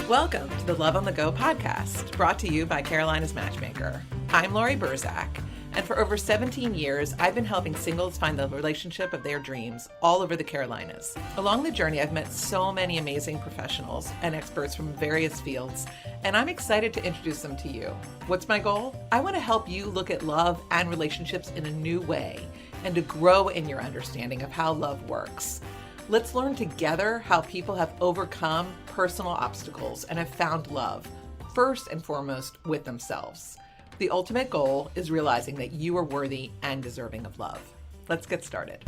Welcome to the Love on the Go podcast, brought to you by Carolina's Matchmaker. I'm Laurie, and for over 17 years, I've been helping singles find the relationship of their dreams all over the Carolinas. Along the journey, I've met so many amazing professionals and experts from various fields, and I'm excited to introduce them to you. What's my goal? I want to help you look at love and relationships in a new way and to grow in your understanding of how love works. Let's learn together how people have overcome personal obstacles and have found love, first and foremost with themselves. The ultimate goal is realizing that you are worthy and deserving of love. Let's get started.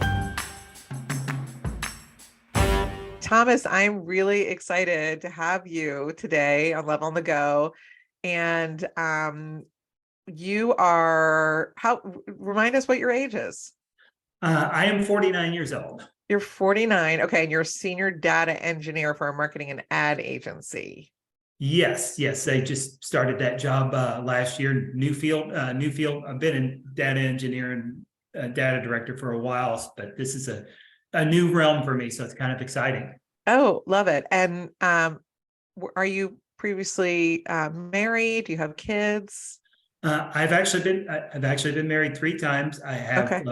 Thomas, I'm really excited to have you today on Love on the Go. And you are, remind us what your age is. I am 49 years old. You're 49. Okay. And you're a senior data engineer for a marketing and ad agency. Yes. I just started that job last year. New field. I've been in data engineer and data director for a while, but this is a new realm for me. So it's kind of exciting. Oh, love it. And are you previously married? Do you have kids? I've actually been married 3 times. I have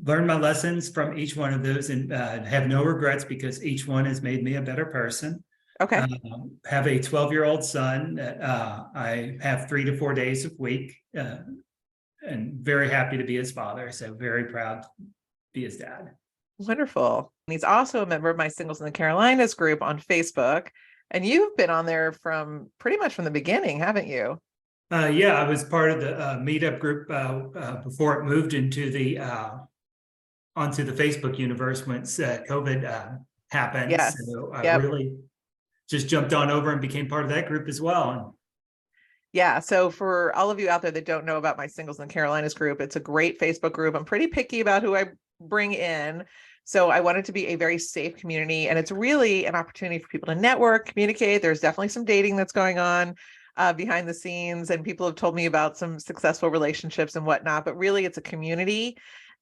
learned my lessons from each one of those and have no regrets because each one has made me a better person. Okay. Have a 12-year-old son that I have 3 to 4 days a week, and very happy to be his father. So very proud to be his dad. Wonderful. He's also a member of my Singles in the Carolinas group on Facebook. And you've been on there from pretty much from the beginning, haven't you? Yeah, I was part of the meetup group before it moved into the onto the Facebook universe once COVID happened. Yes. So I really just jumped on over and became part of that group as well. Yeah. So for all of you out there that don't know about my Singles in the Carolinas group, it's a great Facebook group. I'm pretty picky about who I bring in. So I want it to be a very safe community, and it's really an opportunity for people to network, communicate. There's definitely some dating that's going on behind the scenes, and people have told me about some successful relationships and whatnot, but really it's a community.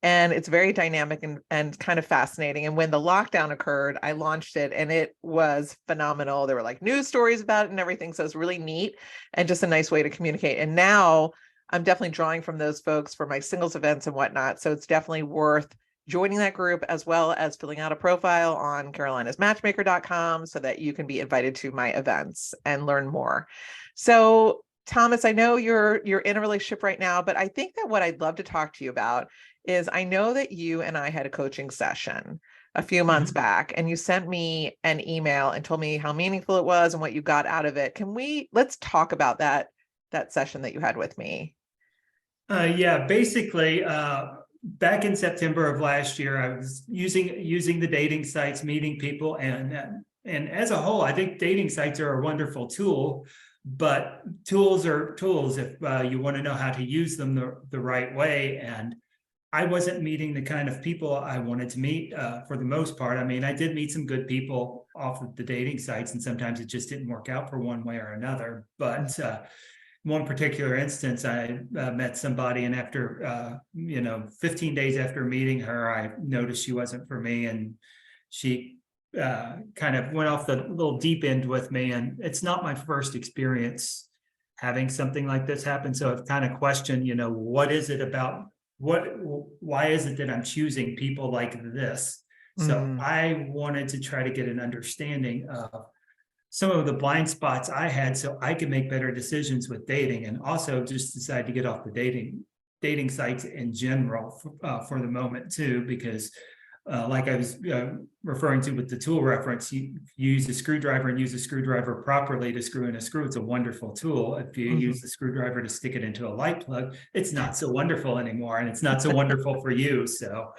And it's very dynamic and kind of fascinating. And when the lockdown occurred, I launched it and it was phenomenal. There were like news stories about it and everything. So it's really neat and just a nice way to communicate. And now I'm definitely drawing from those folks for my singles events and whatnot. So it's definitely worth joining that group, as well as filling out a profile on carolinasmatchmaker.com so that you can be invited to my events and learn more. So Thomas, I know you're in a relationship right now, but I think that what I'd love to talk to you about is I know that you and I had a coaching session a few months back, and you sent me an email and told me how meaningful it was and what you got out of it. Let's talk about that session that you had with me. Yeah, basically, back in September of last year, I was using the dating sites, meeting people, and as a whole, I think dating sites are a wonderful tool. But tools are tools if you want to know how to use them the right way. And I wasn't meeting the kind of people I wanted to meet for the most part. I mean, I did meet some good people off of the dating sites, and sometimes it just didn't work out for one way or another. But one particular instance, I met somebody, and after 15 days after meeting her, I noticed she wasn't for me, and she kind of went off the little deep end with me. And it's not my first experience having something like this happen. So I've kind of questioned, what is it about? Why is it that I'm choosing people like this? So I wanted to try to get an understanding of some of the blind spots I had so I could make better decisions with dating, and also just decide to get off the dating sites in general for the moment too, because like I was referring to with the tool reference, you use a screwdriver and use a screwdriver properly to screw in a screw. It's a wonderful tool. If you use the screwdriver to stick it into a light plug, it's not so wonderful anymore, and it's not so wonderful for you. So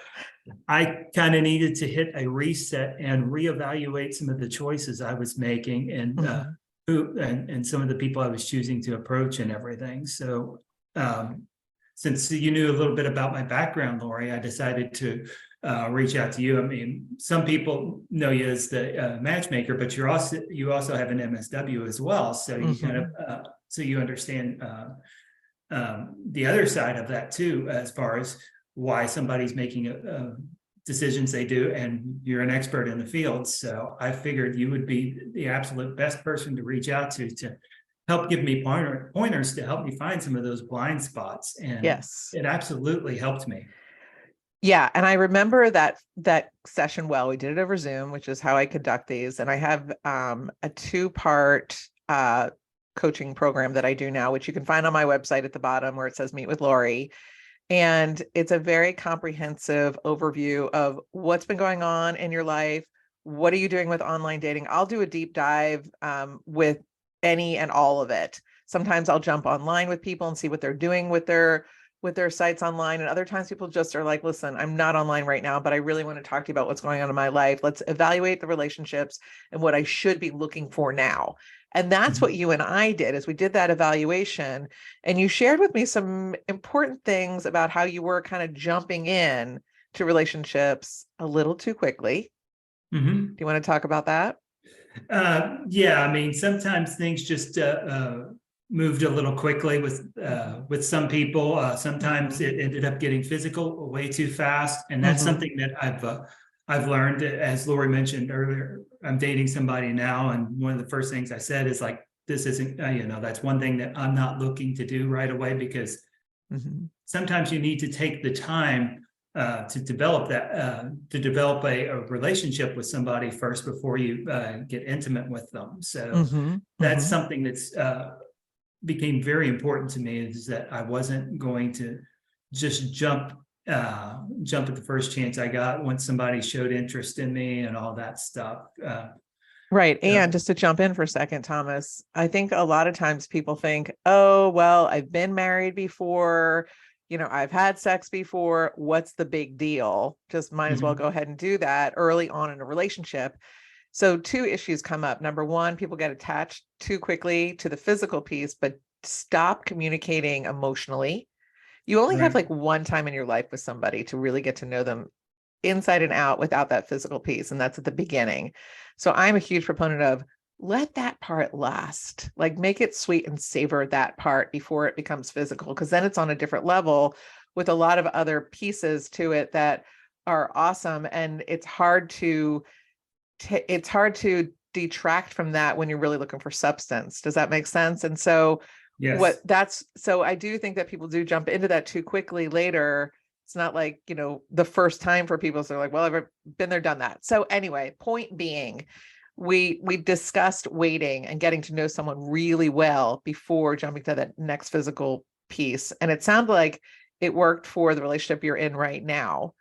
I kind of needed to hit a reset and reevaluate some of the choices I was making, and and some of the people I was choosing to approach and everything. So since you knew a little bit about my background, Laurie, I decided to reach out to you. I mean, some people know you as the matchmaker, but you also have an MSW as well. So you kind of so you understand the other side of that too, as far as why somebody's making decisions they do, and you're an expert in the field. So I figured you would be the absolute best person to reach out to help give me pointers to help me find some of those blind spots. And Yes. it absolutely helped me. Yeah, and I remember that session well. We did it over Zoom, which is how I conduct these. And I have a two-part coaching program that I do now, which you can find on my website at the bottom where it says Meet with Laurie. And it's a very comprehensive overview of what's been going on in your life. What are you doing with online dating? I'll do a deep dive with any and all of it. Sometimes I'll jump online with people and see what they're doing with their sites online. And other times people just are like, listen, I'm not online right now, but I really want to talk to you about what's going on in my life. Let's evaluate the relationships and what I should be looking for now. And that's what you and I did, is we did that evaluation, and you shared with me some important things about how you were kind of jumping in to relationships a little too quickly. Mm-hmm. Do you want to talk about that? Yeah, I mean, sometimes things just moved a little quickly with some people. Sometimes it ended up getting physical way too fast, and that's something that I've learned. As Laurie mentioned earlier, I'm dating somebody now, and one of the first things I said is like, this isn't, that's one thing that I'm not looking to do right away, because sometimes you need to take the time to develop a relationship with somebody first before you get intimate with them. So that's something that's became very important to me, is that I wasn't going to just jump at the first chance I got once somebody showed interest in me and all that stuff. Right. And just to jump in for a second, Thomas, I think a lot of times people think, oh, well, I've been married before, I've had sex before. What's the big deal? Just might as well go ahead and do that early on in a relationship. So two issues come up. Number one, people get attached too quickly to the physical piece, but stop communicating emotionally. You only have like one time in your life with somebody to really get to know them inside and out without that physical piece. And that's at the beginning. So I'm a huge proponent of let that part last, like make it sweet and savor that part before it becomes physical. Cause then it's on a different level with a lot of other pieces to it that are awesome. And it's hard to detract from that when you're really looking for substance. Does that make sense? And so so I do think that people do jump into that too quickly later. It's not like, the first time for people. So they're like, well, I've been there, done that. So anyway, point being, we discussed waiting and getting to know someone really well before jumping to that next physical piece. And it sounded like it worked for the relationship you're in right now.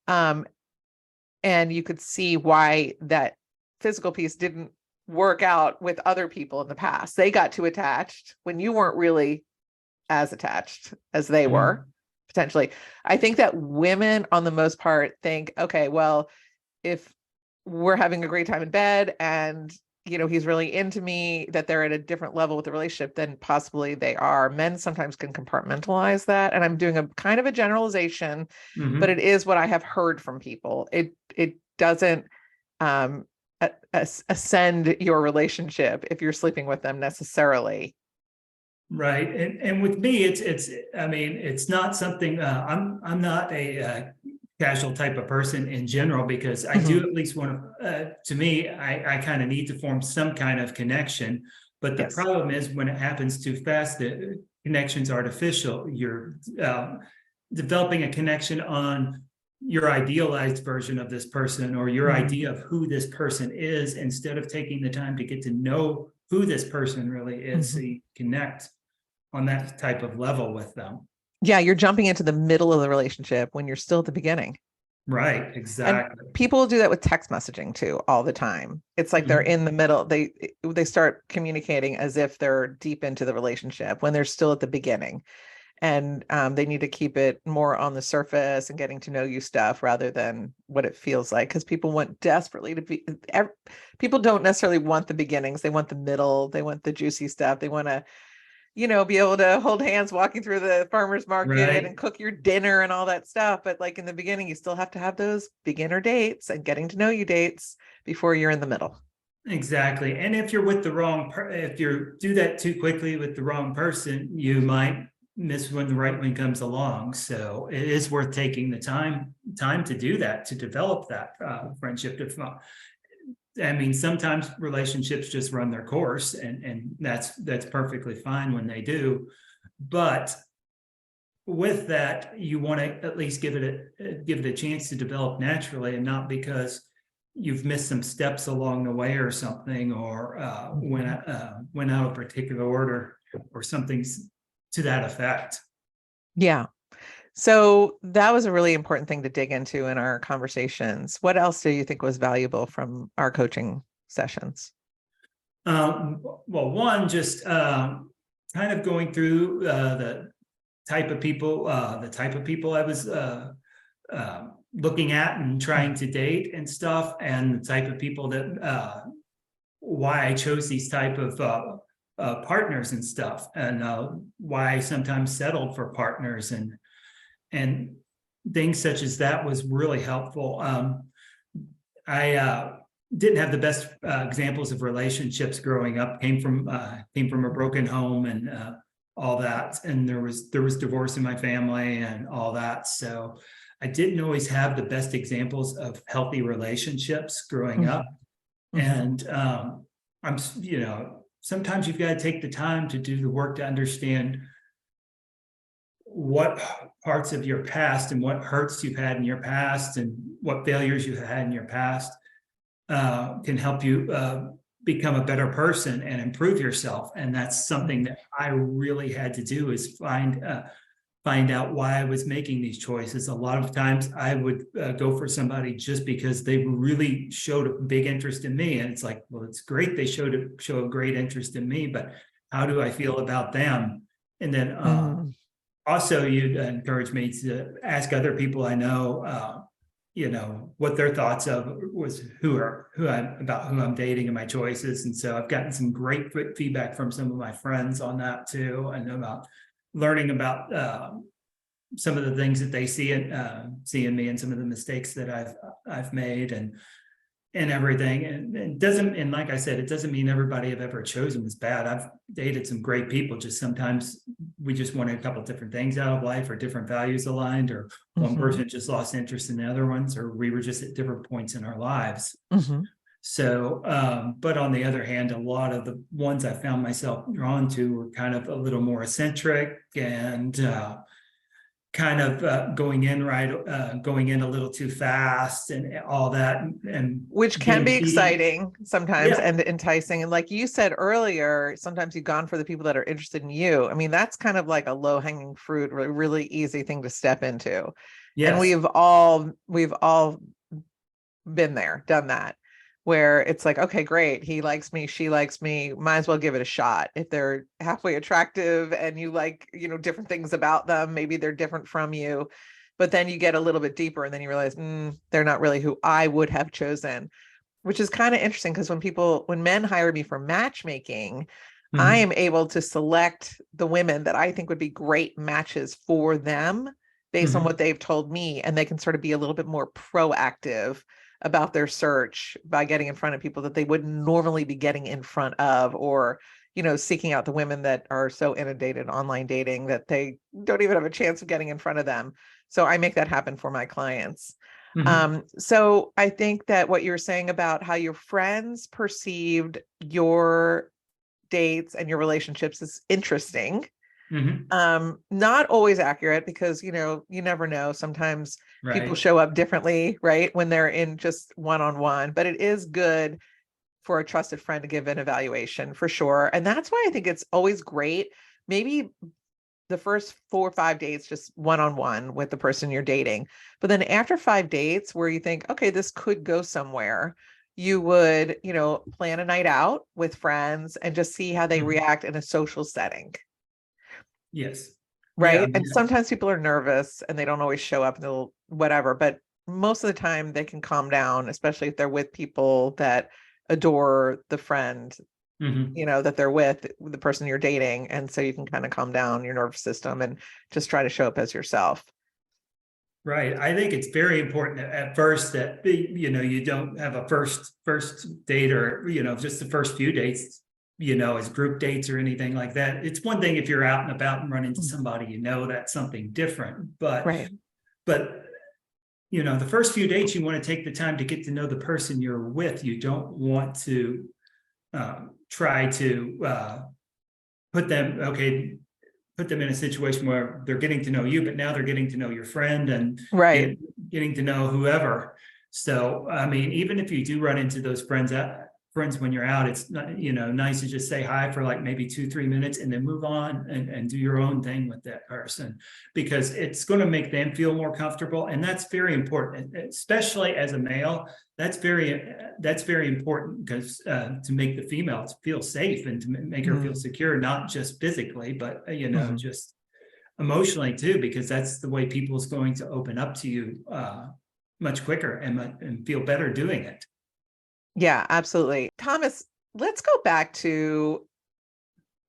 And you could see why that physical piece didn't work out with other people in the past. They got too attached when you weren't really as attached as they were, potentially. I think that women, on the most part, think, okay, well, if we're having a great time in bed and, he's really into me, that they're at a different level with the relationship than possibly they are. Men sometimes can compartmentalize that. And I'm doing a kind of a generalization, but it is what I have heard from people. It doesn't ascend your relationship if you're sleeping with them necessarily. Right. And with me, it's not something, I'm not a casual type of person in general, because I do at least want to me, I kind of need to form some kind of connection. But the problem is when it happens too fast, the connection's artificial. You're developing a connection on your idealized version of this person, or your idea of who this person is, instead of taking the time to get to know who this person really is, so you connect on that type of level with them. Yeah, you're jumping into the middle of the relationship when you're still at the beginning. Right, exactly. And people do that with text messaging too, all the time. It's like they're in the middle. They start communicating as if they're deep into the relationship when they're still at the beginning. And they need to keep it more on the surface and getting to know you stuff rather than what it feels like. Because people want desperately to be, people don't necessarily want the beginnings. They want the middle. They want the juicy stuff. They want to, be able to hold hands walking through the farmer's market and cook your dinner and all that stuff. But like in the beginning, you still have to have those beginner dates and getting to know you dates before you're in the middle. Exactly. And if you're with the wrong, if you do that too quickly with the wrong person, you might miss when the right one comes along. So it is worth taking the time to do that, to develop that friendship. I mean, sometimes relationships just run their course, and that's perfectly fine when they do. But with that, you want to at least give it a chance to develop naturally, and not because you've missed some steps along the way or something, or went out of particular order or something to that effect. Yeah. So that was a really important thing to dig into in our conversations. What else do you think was valuable from our coaching sessions? Well, one, just kind of going through the type of people I was looking at and trying to date and stuff, and the type of people that why I chose these type of partners and stuff, and why I sometimes settled for partners, and things such as that was really helpful. I didn't have the best examples of relationships growing up. Came from a broken home and all that, and there was divorce in my family and all that. So I didn't always have the best examples of healthy relationships growing up. And I'm, sometimes you've got to take the time to do the work to understand what parts of your past and what hurts you've had in your past and what failures you've had in your past can help you become a better person and improve yourself. And that's something that I really had to do, is find out why I was making these choices. A lot of times I would go for somebody just because they really showed a big interest in me. And it's like, well, it's great they show a great interest in me, but how do I feel about them? And then also, you'd encourage me to ask other people I know, what their thoughts of was who I'm dating and my choices. And so I've gotten some great feedback from some of my friends on that too, and about learning about some of the things that they see in me, and some of the mistakes that I've made, and everything. And it doesn't, and like I said, it doesn't mean everybody I've ever chosen was bad. I've dated some great people. Just sometimes we just wanted a couple different things out of life, or different values aligned, or one person just lost interest in the other ones, or we were just at different points in our lives. So, but on the other hand, a lot of the ones I found myself drawn to were kind of a little more eccentric, and kind of going in a little too fast and all that, and which can be exciting sometimes and enticing. And like you said earlier, sometimes you've gone for the people that are interested in you. I mean, that's kind of like a low-hanging fruit, really easy thing to step into. And we've all been there, done that, where it's like, okay, great, he likes me, she likes me, might as well give it a shot. If they're halfway attractive and you like, different things about them, maybe they're different from you, but then you get a little bit deeper and then you realize they're not really who I would have chosen, which is kind of interesting, because when men hire me for matchmaking, I am able to select the women that I think would be great matches for them based on what they've told me, and they can sort of be a little bit more proactive about their search by getting in front of people that they wouldn't normally be getting in front of, or seeking out the women that are so inundated online dating that they don't even have a chance of getting in front of them. So I make that happen for my clients. So I think that what you're saying about how your friends perceived your dates and your relationships is interesting. Not always accurate, because you never know. Sometimes people show up differently, right, when they're in just one-on-one, but it is good for a trusted friend to give an evaluation, for sure. And that's why I think it's always great, maybe the first 4 or 5 dates just one-on-one with the person you're dating, but then after 5 dates where you think, okay, this could go somewhere, you would plan a night out with friends and just see how they react in a social setting. Right. And sometimes people are nervous and they don't always show up, and they'll whatever, but most of the time they can calm down, especially if they're with people that adore the friend, that they're with, the person you're dating. And so you can kind of calm down your nervous system and just try to show up as yourself. Right. I think it's very important at first that, you don't have a first date, or, just the first few dates, as group dates or anything like that. It's one thing if you're out and about and run into somebody, that's something different. Right. But the first few dates, you want to take the time to get to know the person you're with. You don't want to try to put them in a situation where they're getting to know you, but now they're getting to know your friend and Right. getting to know whoever. So, I mean, even if you do run into those friends when you're out, it's not, nice to just say hi for like maybe 2-3 minutes and then move on and do your own thing with that person, because it's going to make them feel more comfortable. And that's very important, especially as a male. That's very important, because to make the female feel safe and to make her feel secure, not just physically, but, just emotionally too, because that's the way people's going to open up to you much quicker and feel better doing it. Yeah, absolutely. Thomas, let's go back to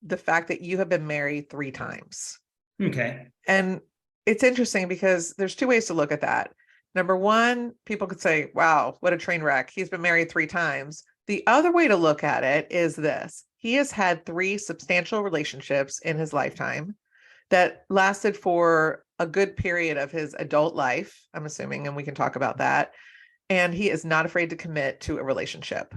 the fact that you have been married 3 times. Okay. And it's interesting because there's 2 ways to look at that. Number one, people could say, wow, what a train wreck. He's been married 3 times. The other way to look at it is this: he has had 3 substantial relationships in his lifetime that lasted for a good period of his adult life, I'm assuming, and we can talk about that. And he is not afraid to commit to a relationship.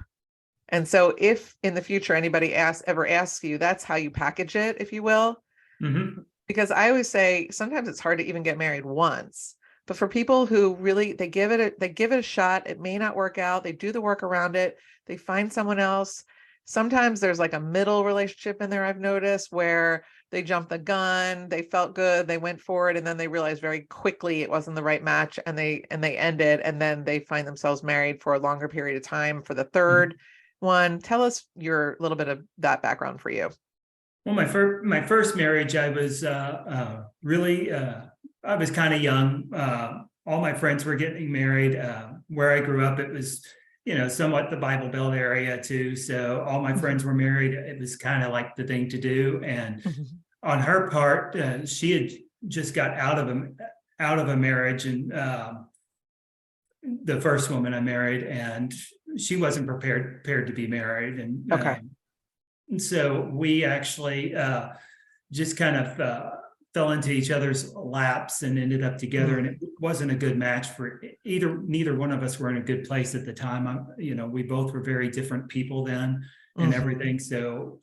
And so if in the future anybody ever asks you, that's how you package it, if you will. Mm-hmm. Because I always say sometimes it's hard to even get married once. But for people who really, they give it a shot, it may not work out. They do the work around it. They find someone else. Sometimes there's like a middle relationship in there, I've noticed, where they jumped the gun, they felt good, they went for it, and then they realized very quickly it wasn't the right match, and they ended, and then they find themselves married for a longer period of time for the third one. Tell us your little bit of that background for you. Well, my first marriage, I was really I was kind of young. All my friends were getting married. Where I grew up, it was somewhat the Bible Belt area too. So all my friends were married. It was kind of like the thing to do. And on her part, she had just got out of a marriage, and the first woman I married, and she wasn't prepared to be married. And Okay. and so we actually just kind of fell into each other's laps and ended up together. And it wasn't a good match for neither one of us were in a good place at the time. We both were very different people then and everything. So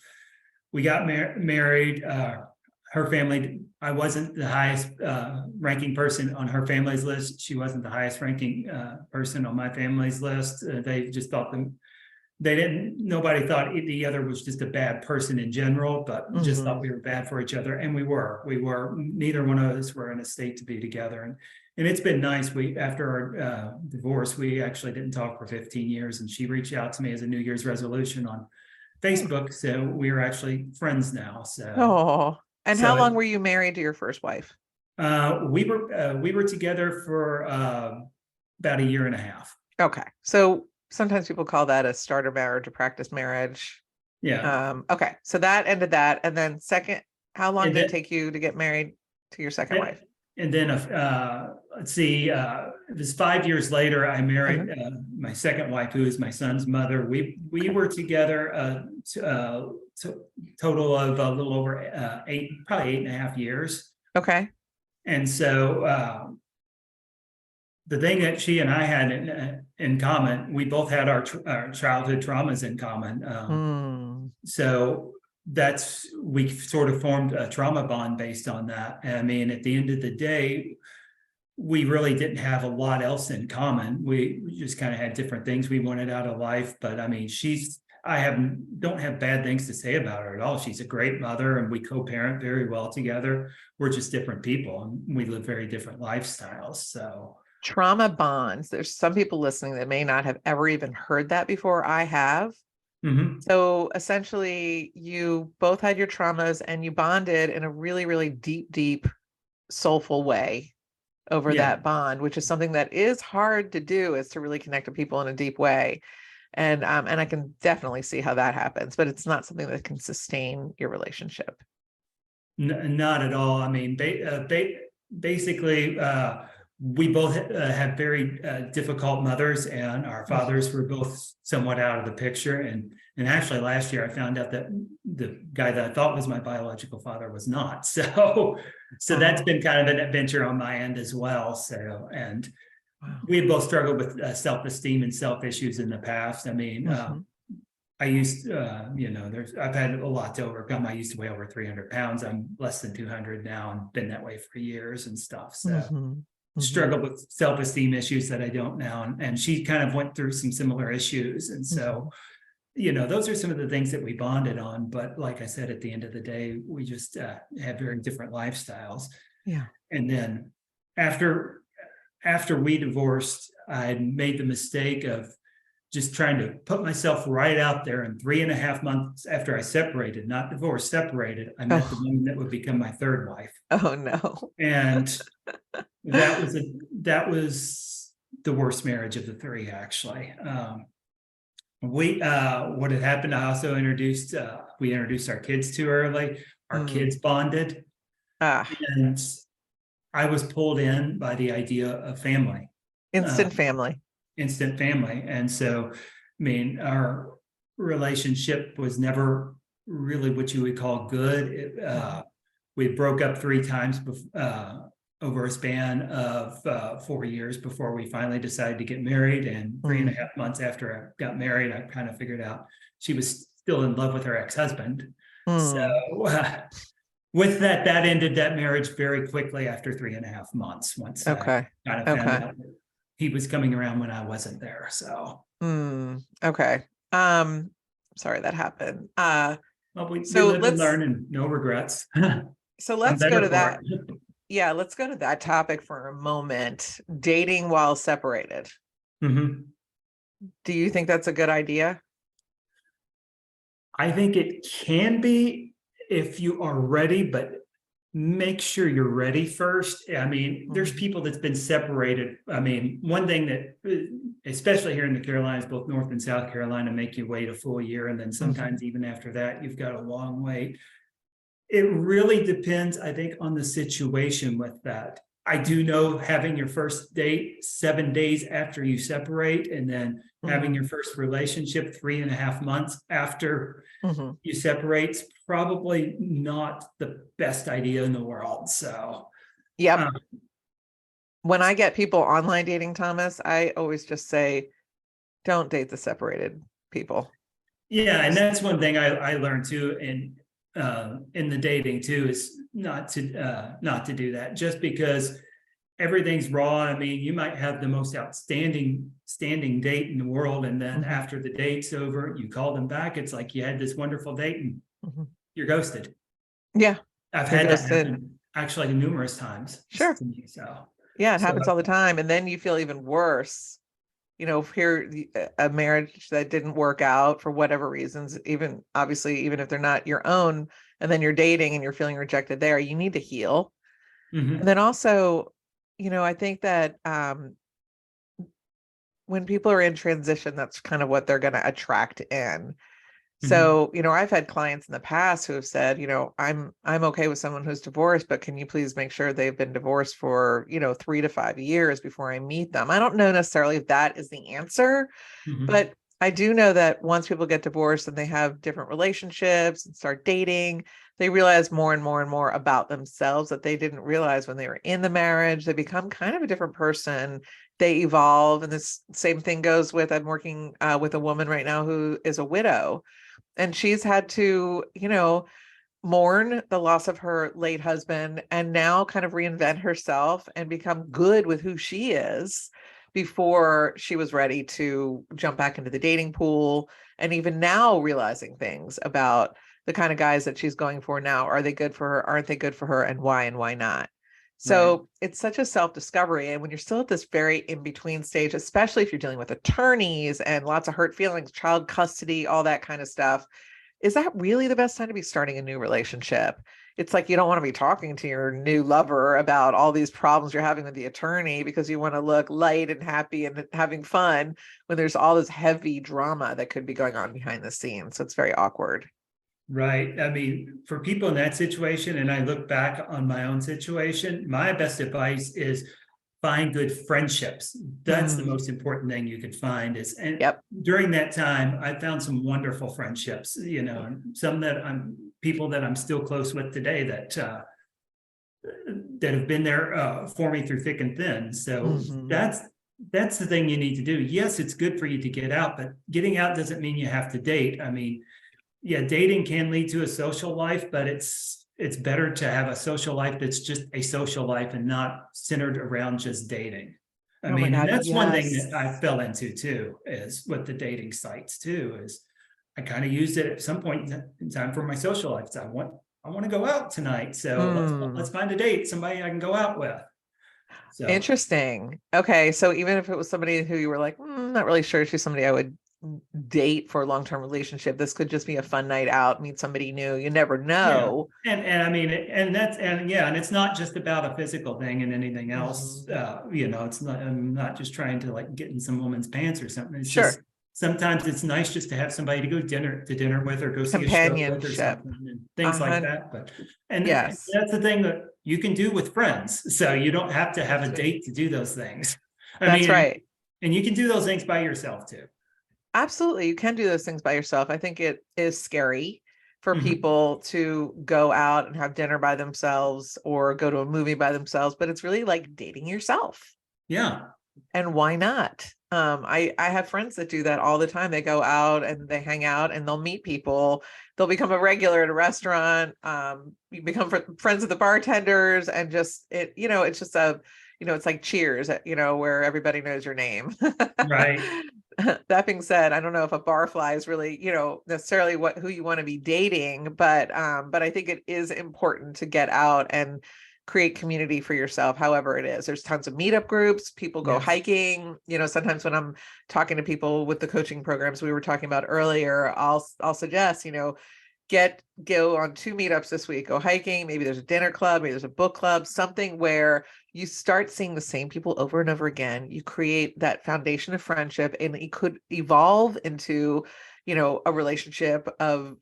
we got married. Her family, I wasn't the highest ranking person on her family's list. She wasn't the highest ranking person on my family's list. They just thought nobody thought the other was just a bad person in general, but just thought we were bad for each other. And we were, neither one of us were in a state to be together. And it's been nice. After our divorce, we actually didn't talk for 15 years, and she reached out to me as a New Year's resolution on Facebook. So we are actually friends now. And how long were you married to your first wife? We were together for about a year and a half. Okay. So sometimes people call that a starter marriage, a practice marriage. Yeah. Okay. So that ended that. And then second, how long did it take you to get married to your second wife? And then, let's see, it was 5 years later, I married my second wife, who is my son's mother. We were together total of a little over probably 8.5 years. Okay. And so the thing that she and I had in common, we both had our childhood traumas in common. So we sort of formed a trauma bond based on that. I mean, at the end of the day, we really didn't have a lot else in common. We just kind of had different things we wanted out of life. But I mean, don't have bad things to say about her at all. She's a great mother, and we co-parent very well together. We're just different people, and we live very different lifestyles. So trauma bonds. There's some people listening that may not have ever even heard that before. I have. So essentially, you both had your traumas and you bonded in a really, really deep, soulful way over that bond, which is something that is hard to do, is to really connect to people in a deep way. And I can definitely see how that happens, but it's not something that can sustain your relationship. Not at all. I mean, basically, we both have very difficult mothers, and our fathers were both somewhat out of the picture. And actually, last year I found out that the guy that I thought was my biological father was not. So that's been kind of an adventure on my end as well. So, and we both struggled with self-esteem and self issues in the past. I mean, I used, I've had a lot to overcome. I used to weigh over 300 pounds. I'm less than 200 now and been that way for years and stuff. So struggled with self-esteem issues that I don't now. And she kind of went through some similar issues. And so, those are some of the things that we bonded on. But like I said, at the end of the day, we just had very different lifestyles. Yeah. And then after we divorced, I made the mistake of just trying to put myself right out there. And 3.5 months after I separated, not divorced, separated, I met the woman that would become my third wife. Oh no. And that was the worst marriage of the three, actually. What had happened, I also introduced our kids too early. Our kids bonded. And I was pulled in by the idea of family. Instant family. And so, I mean, our relationship was never really what you would call good. We broke up 3 times over a span of 4 years before we finally decided to get married. And 3.5 months after I got married, I kind of figured out she was still in love with her ex-husband. So with that ended that marriage very quickly after 3.5 months. Once I kind of found out that he was coming around when I wasn't there. So okay. Sorry that happened. Well, we live and learn, and no regrets. So let's go to that. Yeah, let's go to that topic for a moment. Dating while separated. Do you think that's a good idea? I think it can be if you are ready, but make sure you're ready first. I mean, there's people that's been separated. I mean, one thing that, especially here in the Carolinas, both North and South Carolina, make you wait a full year. And then sometimes even after that, you've got a long wait. It really depends, I think, on the situation with that. I do know having your first date 7 days after you separate, and then having your first relationship 3.5 months after you separate, is probably not the best idea in the world. So, when I get people online dating, Thomas, I always just say, don't date the separated people. Yeah, and that's one thing I learned too, in the dating too, is not to do that just because everything's raw. I mean, you might have the most outstanding date in the world, and then after the date's over, you call them back. It's like you had this wonderful date and you're ghosted. Yeah, I've had that happen actually numerous times. Sure. So yeah, it happens all the time, and then you feel even worse. Here a marriage that didn't work out for whatever reasons, even if they're not your own, and then you're dating and you're feeling rejected there, you need to heal. And then also, I think that when people are in transition, that's kind of what they're going to attract in. So, I've had clients in the past who have said, I'm okay with someone who's divorced, but can you please make sure they've been divorced for, 3 to 5 years before I meet them? I don't know necessarily if that is the answer, but I do know that once people get divorced and they have different relationships and start dating, they realize more and more and more about themselves that they didn't realize when they were in the marriage. They become kind of a different person. They evolve. And this same thing goes with, I'm working with a woman right now who is a widow. And she's had to, mourn the loss of her late husband and now kind of reinvent herself and become good with who she is before she was ready to jump back into the dating pool. And even now realizing things about the kind of guys that she's going for now. Are they good for her? Aren't they good for her? And why not? So it's such a self-discovery. And when you're still at this very in-between stage, especially if you're dealing with attorneys and lots of hurt feelings, child custody, all that kind of stuff, is that really the best time to be starting a new relationship? It's like you don't want to be talking to your new lover about all these problems you're having with the attorney because you want to look light and happy and having fun when there's all this heavy drama that could be going on behind the scenes. So it's very awkward. Right. I mean, for people in that situation, and I look back on my own situation, my best advice is find good friendships. That's the Mm. most important thing you could find is, and Yep. during that time, I found some wonderful friendships, and some that people that I'm still close with today that have been there for me through thick and thin. So Mhm. that's the thing you need to do. Yes, it's good for you to get out, but getting out doesn't mean you have to date. I mean, yeah, dating can lead to a social life, but it's better to have a social life that's just a social life and not centered around just dating. I Oh my mean, and God, that's one thing yes. that I fell into too, is with the dating sites too, is I kind of used it at some point in time for my social life. So I want to go out tonight. So let's Hmm. find a date, somebody I can go out with. So Interesting. Okay, so even if it was somebody who you were like, not really sure she's somebody I would date for a long-term relationship, this could just be a fun night out, meet somebody new. You never yeah. know. And I mean, and it's not just about a physical thing and anything else. Mhm. It's not, I'm not just trying to like get in some woman's pants or something. It's just Sure. sometimes it's nice just to have somebody to go to dinner with or go see a show with or Companionship. something and things like 100. that. But and Yes, that's the thing that you can do with friends. So you don't have to have that's a right. date to do those things. I That's mean, right. and you can do those things by yourself too. Absolutely. You can do those things by yourself. I think it is scary for Mhm. people to go out and have dinner by themselves or go to a movie by themselves, but it's really like dating yourself. Yeah. And why not? I have friends that do that all the time. They go out and they hang out and they'll meet people. They'll become a regular at a restaurant. You become friends with the bartenders and just it's just it's like Cheers, where everybody knows your name. Right. That being said, I don't know if a barfly is really, necessarily who you want to be dating, but I think it is important to get out and create community for yourself, however it is. There's tons of meetup groups, people go Yes. hiking. Sometimes when I'm talking to people with the coaching programs we were talking about earlier, I'll suggest, go on 2 meetups this week, go hiking, maybe there's a dinner club, maybe there's a book club, something where you start seeing the same people over and over again. You create that foundation of friendship and it could evolve into a relationship of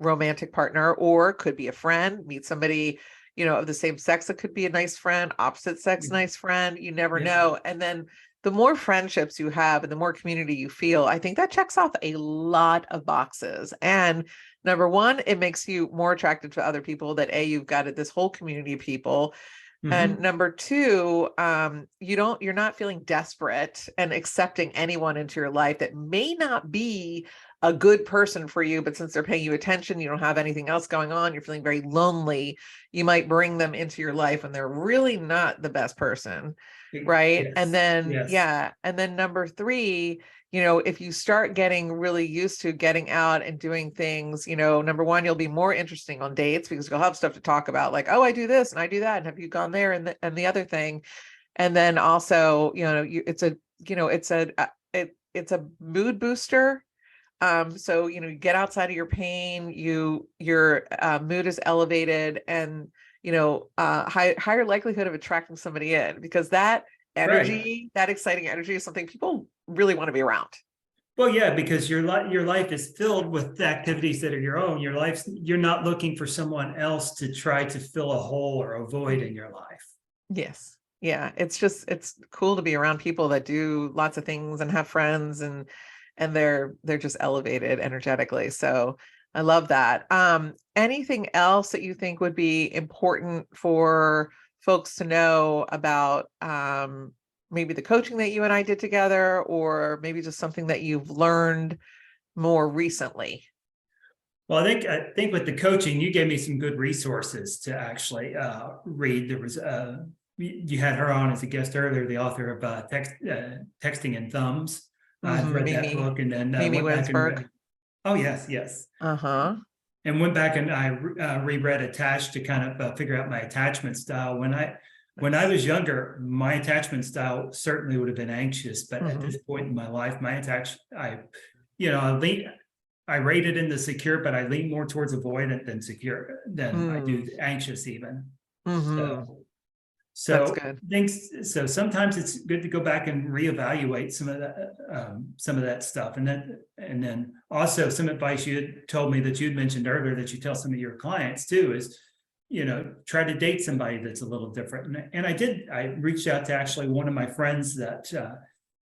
romantic partner, or could be a friend, meet somebody of the same sex that could be a nice friend, opposite sex nice friend, you never Yeah. know. And then the more friendships you have and the more community you feel, I think that checks off a lot of boxes. And number one, it makes you more attractive to other people that you've got this whole community of people. And Mhm. number two, you're not feeling desperate and accepting anyone into your life that may not be a good person for you, but since they're paying you attention, you don't have anything else going on, you're feeling very lonely, you might bring them into your life and they're really not the best person. Right. And Yes. then, Yes. yeah. And then number three, if you start getting really used to getting out and doing things, number one, you'll be more interesting on dates because you'll have stuff to talk about, like, oh, I do this and I do that. And have you gone there? And the other thing. And then also, it's a mood booster. So, you get outside of your pain, your mood is elevated and, higher likelihood of attracting somebody in, because that Right. energy, that exciting energy is something people really want to be around. Well, yeah, because your life is filled with activities that are your own. You're not looking for someone else to try to fill a hole or a void in your life. Yes. Yeah. It's cool to be around people that do lots of things and have friends and they're just elevated energetically. So I love that. Anything else that you think would be important for folks to know about maybe the coaching that you and I did together, or maybe just something that you've learned more recently? Well, I think with the coaching, you gave me some good resources to actually read. There was you had her on as a guest earlier, the author of Texting and Thumbs. I've Mhm. read that book and then Mimi went back and Winsberg. read. Oh yes, yes. Uh-huh. And went back and I reread Attached to kind of figure out my attachment style. When I Nice. was younger, my attachment style certainly would have been anxious, but at this Mhm. point in my life, I lean, I rated in the secure, but I lean more towards avoidant than secure than I do Mm. anxious even. Mhm. So That's so good. so sometimes it's good to go back and reevaluate some of that stuff, and then also some advice you had told me that you'd mentioned earlier that you tell some of your clients too is try to date somebody that's a little different. And I reached out to actually one of my friends that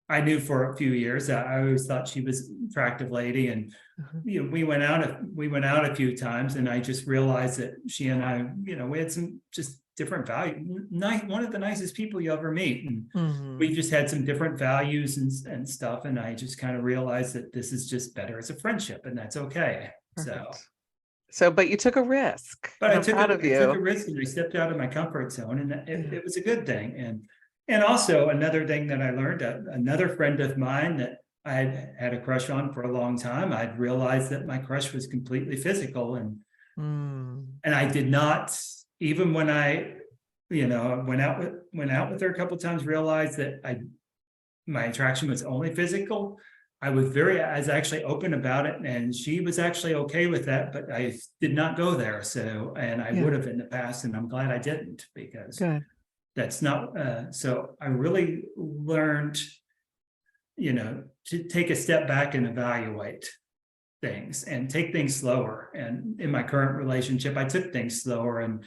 I knew for a few years. I always thought she was an attractive lady, and we went out a few times, and I just realized that she and I, we had some just different value. One of the nicest people you ever meet, and we just had some different values and stuff. And I just kind of realized that this is just better as a friendship, and that's okay. Perfect. So, but you took a risk. But I took a risk, and I stepped out of my comfort zone, and it was a good thing. And also another thing that I learned, another friend of mine that I had a crush on for a long time, I'd realized that my crush was completely physical, and I did not, even when I, went out with her a couple of times, realized that my attraction was only physical. I was actually open about it, and she was actually okay with that, but I did not go there. So, and I would have in the past, and I'm glad I didn't, because that's not, so I really learned, to take a step back and evaluate things and take things slower. And in my current relationship, I took things slower, and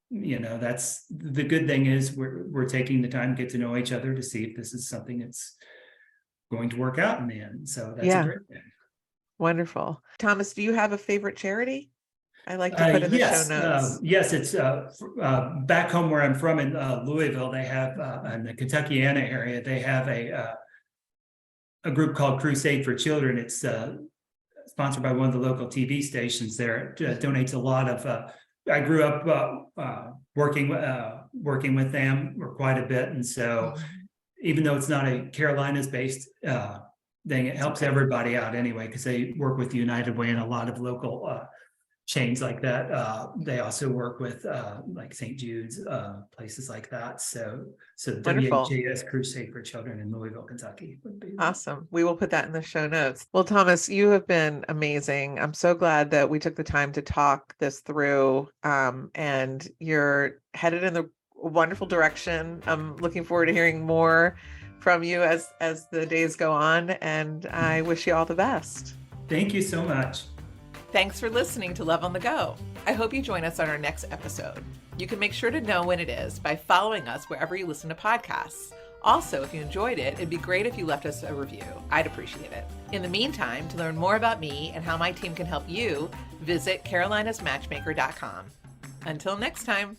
that's the good thing is we're taking the time to get to know each other to see if this is something that's going to work out in the end. So that's a great thing. Wonderful. Thomas, do you have a favorite charity? I like to put in the show notes. Yes, it's back home where I'm from in Louisville. They have in the Kentuckiana area. They have a group called Crusade for Children. It's sponsored by one of the local TV stations there. It donates a lot of. I grew up working with them for quite a bit, and so even though it's not a Carolinas-based thing, it helps everybody out anyway, because they work with United Way and a lot of local chains like that. They also work with like St. Jude's, places like that. So Wonderful. WHAS Crusade for Children in Louisville, Kentucky would be awesome. We will put that in the show notes. Well, Thomas, you have been amazing. I'm so glad that we took the time to talk this through, and you're headed in the wonderful direction. I'm looking forward to hearing more from you as the days go on, and I wish you all the best. Thank you so much. Thanks for listening to Love on the Go. I hope you join us on our next episode. You can make sure to know when it is by following us wherever you listen to podcasts. Also, if you enjoyed it, it'd be great if you left us a review. I'd appreciate it. In the meantime, to learn more about me and how my team can help you, visit carolinasmatchmaker.com. Until next time.